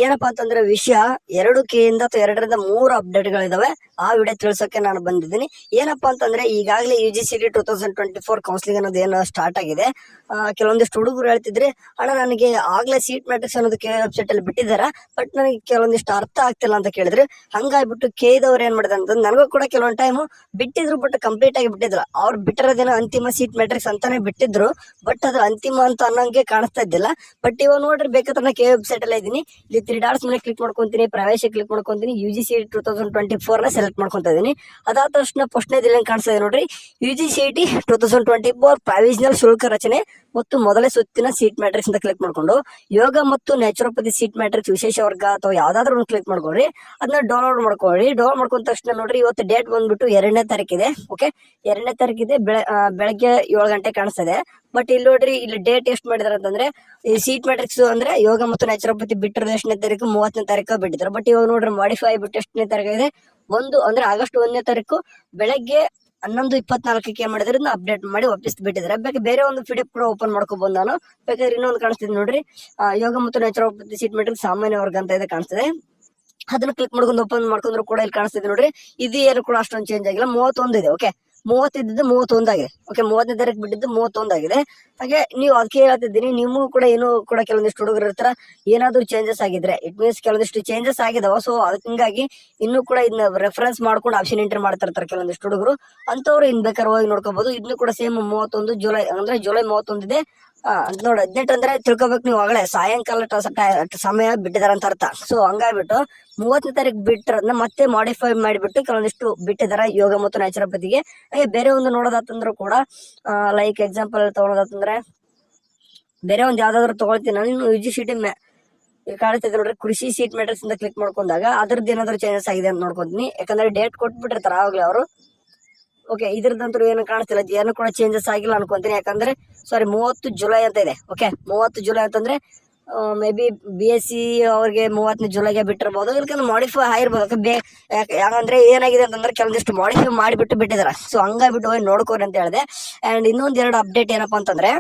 ಏನಪ್ಪಾ ಅಂತಂದ್ರೆ ವಿಷಯ 2K ಇಂದ ಅಥವಾ 2 ರಿಂದ 3 ಅಪ್ಡೇಟ್ಗಳಿದಾವೆ. ಆ ವಿಡಿಯೋ ತಿಳ್ಸೋಕೆ ನಾನು ಬಂದಿದ್ದೀನಿ. ಏನಪ್ಪಾ ಅಂತಂದ್ರೆ ಈಗಾಗಲೇ UGCET 2024 ಕೌನ್ಸಿಲಿಂಗ್ ಅನ್ನೋದು ಏನು ಸ್ಟಾರ್ಟ್ ಆಗಿದೆ. ಕೆಲವೊಂದಿಷ್ಟು ಹುಡುಗರು ಹೇಳ್ತಿದ್ರೆ, ಅಣ್ಣ ನನಗೆ ಆಗ್ಲೇ ಸೀಟ್ ಮ್ಯಾಟ್ರಿಕ್ಸ್ ಅನ್ನೋದು ಕೆ ವೆಬ್ಸೈಟ್ ಅಲ್ಲಿ ಬಿಟ್ಟಿದಾರ, ಬಟ್ ನನಗೆ ಕೆಲವೊಂದಿಷ್ಟು ಅರ್ಥ ಆಗ್ತಿಲ್ಲ ಅಂತ ಕೇಳಿದ್ರೆ, ಹಂಗಾಗ್ಬಿಟ್ಟು ಕೇದವ್ರು ಏನ್ ಮಾಡಿದ್ರೆ ಅಂತ ನನಗೂ ಕೂಡ ಕೆಲವೊಂದು ಟೈಮ್ ಬಿಟ್ಟಿದ್ರು, ಬಟ್ ಕಂಪ್ಲೀಟ್ ಆಗಿ ಬಿಟ್ಟಿದ್ರು. ಅವ್ರು ಬಿಟ್ಟಿರೋದೇನೋ ಅಂತಿಮ ಸೀಟ್ ಮ್ಯಾಟ್ರಿಕ್ಸ್ ಅಂತಾನೆ ಬಿಟ್ಟಿದ್ರು, ಬಟ್ ಅದು ಅಂತಿಮ ಅಂತ ಅನ್ನೋಂಗೆ ಕಾಣಿಸ್ತಾ ಇದ್ದಿಲ್ಲ. ಬಟ್ ಇವಾಗ ನೋಡ್ರಿ, ಬೇಕಾದ್ರೆ ಕೆ ವೆಬ್ಸೈಟ್ ಅಲ್ಲೇ ಇದೀನಿ. ಇಲ್ಲಿ 3 ಡಾಟ್ಸ್ ಮೇಲೆ ಕ್ಲಿಕ್ ಮಾಡ್ಕೊಂತೀನಿ, ಪ್ರವೇಶ ಕ್ಲಿಕ್ ಮಾಡ್ಕೊಂತೀನಿ, UGCET 2024 ನ ಸೆಲೆಕ್ಟ್ ಮಾಡ್ಕೊಂತ ಇದೀನಿ. ಅದಾದ ತಕ್ಷಣ ಫಸ್ಟ್ನೇದು ಇಲ್ಲಿ ಕಾಣಿಸ್ತಾ ಇದೆ ನೋಡ್ರಿ, UGCET 2024 ಪ್ರಾವಿಷನಲ್ ಶುಲ್ಕ ರಚನೆ ಮತ್ತು ಮೊದಲೇ ಸುತ್ತಿನ ಸೀಟ್ ಮ್ಯಾಟ್ರಿಕ್ಸ್ ಅಂತ ಕ್ಲಿಕ್ ಮಾಡ್ಕೊಂಡು, ಯೋಗ ಮತ್ತು ನ್ಯಾಚುರೋಪತಿ ಸೀಟ್ ಮ್ಯಾಟ್ರಿಕ್ಸ್ ವಿಶೇಷ ವರ್ಗ ಅಥವಾ ಯಾವ್ದಾದ್ರು ಒಂದು ಕ್ಲಿಕ್ ಮಾಡ್ಕೊಳ್ರಿ. ಅದನ್ನ ಡೌನ್ಲೋಡ್ ಮಾಡ್ಕೊಳ್ಳಿ. ಡೌನ್ಲೋಡ್ ಮಾಡ್ಕೊಂಡ ತಕ್ಷಣ ನೋಡ್ರಿ, ಇವತ್ತು ಡೇಟ್ ಬಂದ್ಬಿಟ್ಟು 2ನೇ ತಾರೀಕಿದೆ. ಓಕೆ, 2ನೇ ತಾರೀಕಿದೆ. ಬೆಳಗ್ಗೆ 7 ಗಂಟೆ ಕಾಣಿಸ್ತದೆ. ಬಟ್ ಇಲ್ಲಿ ನೋಡ್ರಿ, ಇಲ್ಲಿ ಡೇಟ್ ಎಷ್ಟು ಮಾಡಿದಾರೆ ಅಂತಂದ್ರೆ, ಈ ಸೀಟ್ ಮ್ಯಾಟ್ರಿಕ್ಸ್ ಅಂದ್ರೆ ಯೋಗ ಮತ್ತು ನ್ಯಾಚುರೋಪತಿ ಬಿಟ್ಟಿರೋದು ಎಷ್ಟನೇ ತಾರೀಕು, 30ನೇ ತಾರೀಕು ಬಿಟ್ಟಿದ್ದಾರೆ. ಬಟ್ ಇವಾಗ ನೋಡ್ರಿ, ಮಾಡಿಫೈ ಬಿಟ್ಟು ಎಷ್ಟನೇ ತಾರೀಕು ಇದೆ, ಆಗಸ್ಟ್ 1ನೇ ತಾರೀಕು ಬೆಳಗ್ಗೆ 11:24 ಏನ್ ಮಾಡಿದ್ರೆ ಅಪ್ಡೇಟ್ ಮಾಡಿ ವಾಪಸ್ ಬಿಟ್ಟಿದ್ದಾರೆ. ಬೇರೆ ಒಂದು PDF ಕೂಡ ಓಪನ್ ಮಾಡ್ಕೋಬಹುದು ನಾನು. ಬೇಕಾದ್ರೆ ಇನ್ನೊಂದು ಕಾಣಿಸ್ತಿದೆ ನೋಡ್ರಿ, ಯೋಗ ಮತ್ತು ನ್ಯಾಚುರೋಪತಿ ಸೀಟ್ ಮ್ಯಾಟ್ರಿಕ್ಸ್ ಸಾಮಾನ್ಯ ವರ್ಗ ಅಂತ ಇದೆ ಕಾಣಿಸ್ತಿದೆ. ಅದನ್ನ ಕ್ಲಿಕ್ ಮಾಡ್ಕೊಂಡು ಓಪನ್ ಮಾಡ್ಕೊಂಡ್ರು ಕೂಡ ಇಲ್ಲಿ ಕಾಣಿಸ್ತಿದೆ ನೋಡ್ರಿ. ಇದು ಏನು ಕೂಡ ಅಷ್ಟೊಂದು ಚೇಂಜ್ ಆಗಿಲ್ಲ, 31 ಇದೆ. ಓಕೆ, 30 ಇದ್ದಿದ್ದು 31 ಆಗಿದೆ. ಓಕೆ, 30ನೇ ತಾರೀಕು ಬಿಟ್ಟಿದ್ದು 31 ಆಗಿದೆ. ಹಾಗೆ ನೀವು ಅದಕ್ಕೆ ಹೇಳ್ತಿದ್ದೀನಿ, ನೀವು ಕೂಡ ಏನು ಕೂಡ ಕೆಲವೊಂದಿಷ್ಟು ಹುಡುಗರು ಇರ್ತಾರ, ಏನಾದ್ರು ಚೇಂಜಸ್ ಆಗಿದ್ರೆ ಇಟ್ ಮೀನ್ಸ್ ಕೆಲವೊಂದಿಷ್ಟು ಚೇಂಜಸ್ ಆಗಿದಾವ. ಸೊ ಹಿಂಗಾಗಿ ಇನ್ನೂ ಕೂಡ ಇದನ್ನ ರೆಫರೆನ್ಸ್ ಮಾಡ್ಕೊಂಡು ಆಪ್ಷನ್ ಎಂಟ್ರಿ ಮಾಡ್ತಾ ಇರ್ತಾರೆ ಕೆಲವೊಂದಿಷ್ಟು ಹುಡುಗರು. ಅಂತವ್ರು ಇನ್ ಬೇಕಾದ್ರೆ ಹೋಗಿ ನೋಡ್ಕೋಬಹುದು. ಇದನ್ನು ಕೂಡ ಸೇಮ್ 31 ಜುಲೈ ಅಂದ್ರೆ ಜುಲೈ 31 ಇದೆ. ನೋಡಿ, 18 ಅಂದ್ರೆ ತಿಳ್ಕೊಬೇಕು ನೀವು, ಆಗಲೇ ಸಾಯಂಕಾಲ ಸಮಯ ಬಿಟ್ಟಿದಾರೆ ಅಂತ ಅರ್ಥ. ಸೊ ಹಂಗಾಗ್ಬಿಟ್ಟು 30ನೇ ತಾರೀಕು ಬಿಟ್ಟಿರೋದನ್ನ ಮತ್ತೆ ಮಾಡಿಫೈ ಮಾಡಿಬಿಟ್ಟು ಕೆಲವೊಂದಿಷ್ಟು ಬಿಟ್ಟಿದಾರೆ ಯೋಗ ಮತ್ತು ನ್ಯಾಚುರೋಪತಿಗೆ. ಹಾಗೆ ಬೇರೆ ಒಂದು ನೋಡೋದಾತಂದ್ರೂ ಕೂಡ, ಲೈಕ್ ಎಕ್ಸಾಂಪಲ್ ತಗೊಳೋದಾತಂದ್ರೆ, ಬೇರೆ ಒಂದು ಯಾವ್ದಾದ್ರು ತಗೊಳ್ತೀನಿ ನಾನು. UGCET ಕಾಣಿಸ್ತಿದೆ ನೋಡ್ರಿ, ಕೃಷಿ ಸೀಟ್ ಮ್ಯಾಟ್ರಿಕ್ಸ್ ಅಂತ ಕ್ಲಿಕ್ ಮಾಡ್ಕೊಂಡಾಗ ಅದ್ರದ್ದು ಏನಾದ್ರು ಚೇಂಜಸ್ ಆಗಿದೆ ಅಂತ ನೋಡ್ಕೊಂತೀನಿ. ಯಾಕಂದ್ರೆ ಡೇಟ್ ಕೊಟ್ಬಿಟ್ಟಿರ್ತಾರ ಆವಾಗ್ಲೇ ಅವರು. ಓಕೆ, ಇದ್ರದಂತೂ ಏನು ಕಾಣಿಸ್ತಿಲ್ಲ, ಏನು ಕೂಡ ಚೇಂಜಸ್ ಆಗಿಲ್ಲ ಅನ್ಕೊಂತೀನಿ. ಯಾಕಂದ್ರೆ 30 ಜುಲೈ ಅಂತ ಇದೆ. ಓಕೆ, 30 ಜುಲೈ ಅಂತಂದ್ರೆ ಮೇ ಬಿ BSc ಅವ್ರಿಗೆ 30ನೇ ಜುಲೈಗೆ ಬಿಟ್ಟಿರ್ಬೋದು, ಇಲ್ಕಂದ್ರೆ ಮಾಡಿಫೈ ಆಗಿರ್ಬೋದು. ಯಾಕಂದ್ರೆ ಏನಾಗಿದೆ ಅಂತಂದ್ರೆ ಕೆಲವೊಂದಿಷ್ಟು ಮಾಡಿಫೈ ಮಾಡಿಬಿಟ್ಟು ಬಿಟ್ಟಿದಾರೆ. ಸೊ ಹಂಗಾಗ್ಬಿಟ್ಟು ಹೋಗಿ ನೋಡ್ಕೋರಿ ಅಂತ ಹೇಳಿದೆ. ಅಂಡ್ ಇನ್ನೊಂದ್ 2 ಅಪ್ಡೇಟ್ ಏನಪ್ಪಾ ಅಂತಂದ್ರೆ,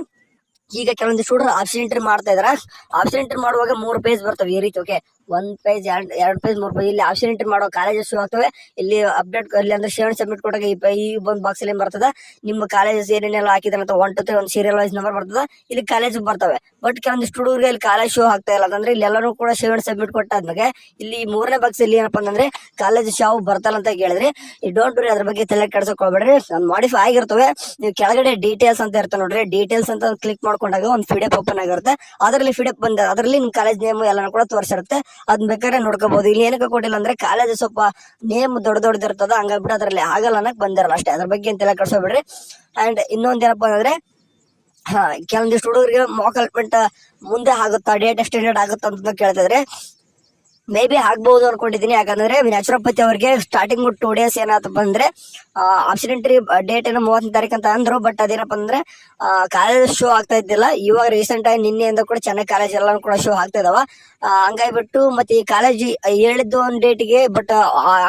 ಈಗ ಕೆಲವೊಂದು ಸ್ಟೂಡೆಂಟ್ ಆಪ್ಷನ್ ಎಂಟ್ರಿ ಮಾಡ್ತಾ ಇದಾರೆ. ಆಪ್ಷನ್ ಎಂಟ್ರಿ ಮಾಡುವಾಗ 3 ಪೇಜ್ ಬರ್ತವೆ ಈ ರೀತಿ. Okay, 1 page 2 page 3 page. ಇಲ್ಲಿ ಆಪ್ಷನ್ ಎಂಟ್ರಿ ಮಾಡೋ ಕಾಲೇಜಸ್ ಶೋ ಆಗ್ತವೆ. ಇಲ್ಲಿ ಅಪ್ಡೇಟ್ ಇಲ್ಲಿ ಅಂದ್ರೆ ಶೇರ್ ಸಬ್ಮಿಟ್ ಕೊಟ್ಟಾಗ ಈ ಒಂದು ಬಾಕ್ಸ್ ಅಲ್ಲಿ ಬರ್ತದೆ, ನಿಮ್ಮ ಕಾಲೇಜಸ್ ಏನೇನೆಲ್ಲ ಹಾಕಿದ್ರೆ ಅಂತ 1 to 3 ಒಂದು ಸೀರಿಯಲ್ ವೈಸ್ ನಂಬರ್ ಬರ್ತದೆ. ಇಲ್ಲಿ ಕಾಲೇಜ್ ಬರ್ತವೆ. ಬಟ್ ಕೆಲವೊಂದಿಷ್ಟು ಹುಡುಗರಿಗೆ ಇಲ್ಲಿ ಕಾಲೇಜ್ ಶೋ ಆಗ್ತಾ ಇಲ್ಲ ಅಂತಂದ್ರೆ, ಇಲ್ಲಿ ಎಲ್ಲಾನು ಕೂಡ ಶೇರ್ ಸಬ್ಮಿಟ್ ಕೊಟ್ಟಾದ್ಮೇಲೆ ಇಲ್ಲಿ 3ನೇ ಬಾಕ್ಸ್ ಅಲ್ಲಿ ಏನಪ್ಪಾ ಅಂತಂದ್ರೆ ಕಾಲೇಜ್ ಶಾವ್ ಬರ್ತಲ್ಲ ಅಂತ ಹೇಳಿದ್ರೆ, ಈ ಡೋಂಟ್ ವರಿ, ಅದ್ರ ಬಗ್ಗೆ ತಲೆ ಕೆಡ್ಸಕ್ ಹೋಗ್ಬೇಡ್ರಿ. ಮಾಡಿಫೈ ಆಗಿರ್ತವೆ. ನೀವು ಕೆಳಗಡೆ ಡೀಟೇಲ್ಸ್ ಅಂತ ಇರ್ತವೆ ನೋಡ್ರಿ, ಡೀಟೇಲ್ಸ್ ಅಂತ ಕ್ಲಿಕ್ ಮಾಡ್ಕೊಂಡಾಗ ಒಂದು PDF ಓಪನ್ ಆಗಿರುತ್ತೆ. ಅದರಲ್ಲಿ PDF ಬಂದ ಅದರಲ್ಲಿ ನಿಮ್ ಕಾಲೇಜ್ ನೇಮ್ ಎಲ್ಲಾನು ಕೂಡ ತೋರಿಸಿರುತ್ತೆ. ಅದನ್ನ ಬೇಕಾದ್ರೆ ನೋಡ್ಕೋಬಹುದು. ಇಲ್ಲಿ ಏನಕ್ಕೆ ಕೊಟ್ಟಿಲ್ಲ ಅಂದ್ರೆ, ಕಾಲೇಜ್ ಸ್ವಲ್ಪ ನೇಮ್ ದೊಡ್ಡದಿರ್ತದ, ಹಂಗಾಗ್ಬಿಟ್ಟು ಅದ್ರಲ್ಲಿ ಆಗಲ್ಲ ಅನ್ನಕ್ ಬಂದಿರಲ್ಲ ಅಷ್ಟೇ. ಅದ್ರ ಬಗ್ಗೆ ಅಂತೆಲ್ಲ ಕಳ್ಸೋಬಿಡ್ರಿ. ಅಂಡ್ ಇನ್ನೊಂದೇನಪ್ಪ ಅಂದ್ರೆ, ಕೆಲವೊಂದಿಷ್ಟು ಹುಡುಗರಿಗೆ ಮಾಕ್ ಅಲಾಟ್ಮೆಂಟ್ ಮುಂದೆ ಆಗುತ್ತಾ, ಡೇಟ್ ಎಕ್ಸ್ಟೆಂಡೆಡ್ ಆಗುತ್ತಾ ಅಂತ ಕೇಳ್ತಿದ್ರೆ, ಮೇ ಬಿ ಆಗ್ಬಹುದು ಅನ್ಕೊಂಡಿದೀನಿ. ಯಾಕಂದ್ರೆ ನ್ಯಾಚುರೋಪತಿ ಅವರಿಗೆ ಸ್ಟಾರ್ಟಿಂಗ್ 2 days ಏನಾತಪ್ಪ ಅಂದ್ರೆ, ಆಪ್ಷನ್ ಎಂಟ್ರಿ ಡೇಟ್ ಏನೋ 30ನೇ ತಾರೀಕು ಅಂತ ಅಂದ್ರು. ಬಟ್ ಅದೇನಪ್ಪ ಅಂದ್ರೆ ಕಾಲೇಜ್ ಶೋ ಆಗ್ತಾ ಇದ್ದಿಲ್ಲ. ಇವಾಗ ರೀಸೆಂಟ್ ಆಗಿ ನಿನ್ನೆಯಿಂದ ಕೂಡ ಚೆನ್ನಾಗಿ ಕಾಲೇಜ್ ಎಲ್ಲ ಕೂಡ ಶೋ ಆಗ್ತಾ ಇದಾವ. ಹಂಗಾಗ್ಬಿಟ್ಟು ಮತ್ತೆ ಈ ಕಾಲೇಜ್ ಹೇಳಿದ್ದು ಒಂದು ಡೇಟ್ಗೆ, ಬಟ್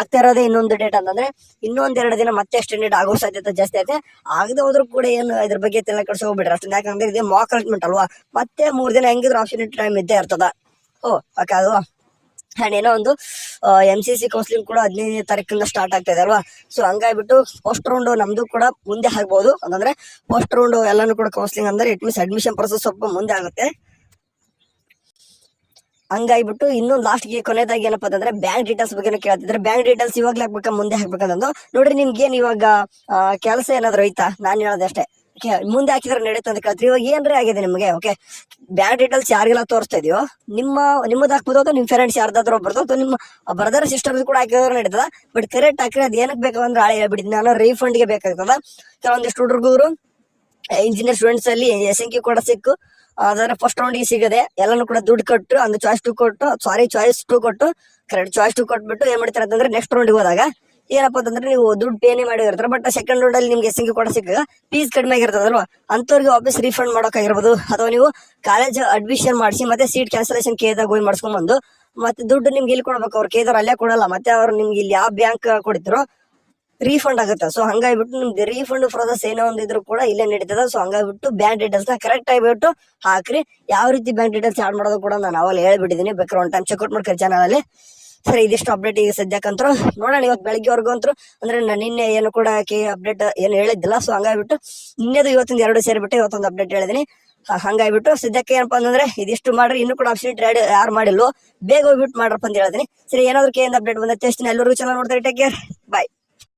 ಆಗ್ತಾ ಇರೋದೇ ಇನ್ನೊಂದು ಡೇಟ್ ಅಂತಂದ್ರೆ, ಇನ್ನೊಂದ್ 2 ದಿನ ಮತ್ತೆ ಎಕ್ಸ್ಟೆಂಡೆಡ್ ಆಗೋ ಸಾಧ್ಯತೆ ಜಾಸ್ತಿ ಐತೆ. ಆಗದೆ ಹೋದ್ರು ಕೂಡ ಏನು ಇದ್ರ ಬಗ್ಗೆ ತಲೆ ಕೆಡ್ಸೋ ಹೋಗ್ಬಿಡ್ರಿ ಅಷ್ಟೊಂದು. ಯಾಕಂದ್ರೆ ಇದೆ ಮಾಕ್ ಅಲಾಟ್ಮೆಂಟ್ ಅಲ್ವಾ, ಮತ್ತೆ 3 ದಿನ ಹೆಂಗಿದ್ರು ಆಪ್ಷನ್ ಎಂಟ್ರಿ ಟೈಮ್ ಇದ್ದೇ ಇರ್ತದ. ಓಕೆ, ಅದು ಅಂಡ್ ಏನೋ ಒಂದು MCC ಕೌನ್ಸಿಲಿಂಗ್ ಕೂಡ 15ನೇ ತಾರೀಕಿಂದ ಸ್ಟಾರ್ಟ್ ಆಗ್ತಾ ಇದೆ ಅಲ್ವಾ. ಸೊ ಹಂಗಾಗ್ಬಿಟ್ಟು ಫಸ್ಟ್ ರೌಂಡ್ ನಮ್ದು ಕೂಡ ಮುಂದೆ ಆಗ್ಬಹುದು. ಅಂತಂದ್ರೆ ಫಸ್ಟ್ ರೌಂಡ್ ಎಲ್ಲಾನು ಕೂಡ ಕೌನ್ಸಿಲಿಂಗ್ ಅಂದ್ರೆ ಇಟ್ ಮೀನ್ಸ್ ಅಡ್ಮಿಷನ್ ಪ್ರೊಸೆಸ್ ಸ್ವಲ್ಪ ಮುಂದೆ ಆಗುತ್ತೆ. ಹಂಗಾಗ್ಬಿಟ್ಟು ಇನ್ನೊಂದು ಲಾಸ್ಟ್ಗೆ ಕೊನೆದಾಗಿ ಏನಪ್ಪಾ ಅಂತಂದ್ರೆ, ಬ್ಯಾಂಕ್ ಡೀಟೇಲ್ಸ್ ಬಗ್ಗೆ ಕೇಳ್ತಿದ್ರೆ, ಬ್ಯಾಂಕ್ ಡೀಟೇಲ್ಸ್ ಇವಾಗ್ಲೇ ಹಾಕ್ಬೇಕಾ ಮುಂದೆ ಹಾಕ್ಬೇಕಂತಂದು ನೋಡ್ರಿ. ನಿಮ್ಗೇನ್ ಇವಾಗ ಕೆಲಸ ಏನಾದ್ರು ಐತಾ? ನಾನು ಹೇಳೋದು ಅಷ್ಟೇ. ಮುಂದೆ ಹಾಕಿದ್ರೆ ನಡೆಯುತ್ತೆ ಅಂತ ಕೇಳ್ತೀವಿ. ಇವಾಗ ಏನ್ರಿ ಆಗಿದೆ ನಿಮ್ಗೆ? ಓಕೆ, ಬ್ಯಾಂಕ್ ಡೀಟೇಲ್ಸ್ ಯಾರಿಗೆಲ್ಲ ತೋರಿಸ್ತಾ ಇದೆಯೋ ನಿಮ್ಮದು ಹಾಕ್ಬೋದು, ಅಥವಾ ನಿಮ್ ಫ್ರೆಂಡ್ಸ್ ಯಾರ್ದಾದ್ರು ಒಬ್ಬರದು, ಅಥವಾ ನಿಮ್ಮ ಬ್ರದರ್ ಸಿಸ್ಟರ್ಸ್ ಕೂಡ ಹಾಕಿದ್ರೆ ನಡೀತದ. ಬಟ್ ಕರೆಕ್ಟ್ ಹಾಕಿದ್ರೆ ಅದ್ ಏನಕ್ಕೆ ಬೇಕಂದ್ರೆ ಹಾಳೆ ಹೇಳ್ಬಿಟ್ಟಿದ್ದೀನಿ ನಾನು, ರೀಫಂಡ್ಗೆ ಬೇಕಾಗ್ತದ. ಕೆಲವೊಂದಿಷ್ಟು ಹುಡುಗರು ಇಂಜಿನಿಯರ್ ಸ್ಟೂಡೆಂಟ್ಸ್ ಅಲ್ಲಿ SNQ ಕೂಡ ಸಿಕ್ಕು ಅದರ ಫಸ್ಟ್ ರೌಂಡ್ಗೆ ಸಿಗದೆ ಎಲ್ಲಾನು ಕೂಡ ದುಡ್ಡು ಕೊಟ್ಟು, ಅಂದ್ರೆ ಚಾಯ್ಸ್ 2 ಕೊಟ್ಟು ಕರೆಕ್ಟ್ ಚಾಯ್ಸ್ 2 ಕೊಟ್ಬಿಟ್ಟು ಏನ್ ಮಾಡ್ತಾರೆ ಅಂತಂದ್ರೆ, ನೆಕ್ಸ್ಟ್ ರೌಂಡ್ಗೆ ಹೋದಾಗ ಏನಪ್ಪಾ ಅಂತಂದ್ರೆ ನೀವು ದುಡ್ಡು ಪೇನೆ ಮಾಡಿರ್ತಾರೆ. ಬಟ್ ಸೆಕೆಂಡ್ ರೌಂಡ್ ಅಲ್ಲಿ ನಿಮ್ಗೆ SNQ ಕೂಡ ಸಿಕ್ಕಾಗ ಫೀಸ್ ಕಡಿಮೆ ಆಗಿರ್ತದಲ್ವಾ, ಅಂತವ್ರಿಗೆ ವಾಪಸ್ ರೀಫಂಡ್ ಮಾಡೋಕಾಗಿರ್ಬೋದು. ಅಥವಾ ನೀವು ಕಾಲೇಜ್ ಅಡ್ಮಿಷನ್ ಮಾಡಿಸಿ ಮತ್ತೆ ಸೀಟ್ ಕ್ಯಾನ್ಸಲೇಷನ್ ಕೇದಾಗ ಹೋಗಿ ಮಾಡಿಸ್ಕೊಂಡ್ ಬಂದು ಮತ್ತೆ ದುಡ್ಡು ನಿಮ್ಗೆ ಇಲ್ಲಿ ಕೊಡ್ಬೇಕು. ಅವ್ರು ಕೇದಾರ ಅಲ್ಲೇ ಕೊಡಲ್ಲ. ಮತ್ತೆ ಅವ್ರು ನಿಮ್ಗೆ ಇಲ್ಲಿ ಯಾವ ಬ್ಯಾಂಕ್ ಕೊಡ್ತಿರೋ ರೀಫಂಡ್ ಆಗುತ್ತೆ. ಸೊ ಹಂಗಾಗ್ಬಿಟ್ಟು ನಿಮ್ದು ರೀಫಂಡ್ ಪ್ರೊಸೆಸ್ ಏನೋ ಒಂದಿದ್ರು ಕೂಡ ಇಲ್ಲೇ ನಡೀತದ. ಸೊ ಹಂಗಾಗ್ಬಿಟ್ಟು ಬ್ಯಾಂಕ್ ಡೀಟೇಲ್ಸ್ ನ ಕರೆಕ್ಟ್ ಆಗಿಬಿಟ್ಟು ಹಾಕ್ರಿ. ಯಾವ ರೀತಿ ಬ್ಯಾಂಕ್ ಡೀಟೇಲ್ಸ್ ಆಡ್ ಮಾಡೋದು ಕೂಡ ನಾನು ಅವಾಗ ಹೇಳ್ಬಿಟ್ಟಿದ್ದೀನಿ, ಬೇಕಾದ್ರೆ ಒನ್ ಟೈಮ್ ಚೆಕ್ಔಟ್ ಮಾಡ್ಕೊ ಚಾನಲ್ ಅಲ್ಲಿ. ಸರಿ, ಇದಿಷ್ಟು ಅಪ್ಡೇಟ್ ಈಗ ಸದ್ಯಕ್ಕಂತರೂ ನೋಡೋಣ. ಇವತ್ತು ಬೆಳಗ್ಗೆವರೆಗೂ ಅಂತೂ ಅಂದ್ರೆ ನಾನು ನಿನ್ನೆ ಏನು ಕೂಡ ಅಪ್ಡೇಟ್ ಏನು ಹೇಳಿದ್ದಿಲ್ಲ. ಸೊ ಹಂಗಾಗ್ಬಿಟ್ಟು ನಿನ್ನೆದು ಇವತ್ತೊಂದು 2 ಸೇರಿಬಿಟ್ಟು ಇವತ್ತೊಂದು ಅಪ್ಡೇಟ್ ಹೇಳಿದೀನಿ. ಹಂಗಾಗ್ಬಿಟ್ಟು ಸದ್ಯಕ್ಕೆ ಏನಪ್ಪಾ ಅಂತಂದ್ರೆ ಇದಿಷ್ಟು ಮಾಡ್ರಿ. ಇನ್ನು ಕೂಡ ಅಪ್ಡೇಟ್ ಯಾರು ಮಾಡಿಲ್ವೋ ಬೇಗ ಹೋಗ್ಬಿಟ್ಟು ಮಾಡ್ರಪ್ಪ ಅಂತ ಹೇಳಿದೀನಿ. ಸರಿ, ಏನಾದ್ರು ಅಪ್ಡೇಟ್ ಬಂದ ಟೆಸ್ಟ್ ಎಲ್ಲರಿಗೂ ಚೆನ್ನಾಗಿ ನೋಡ್ತಾರೆ. ಟೇಕ್ ಕೇರ್, ಬಾಯ್.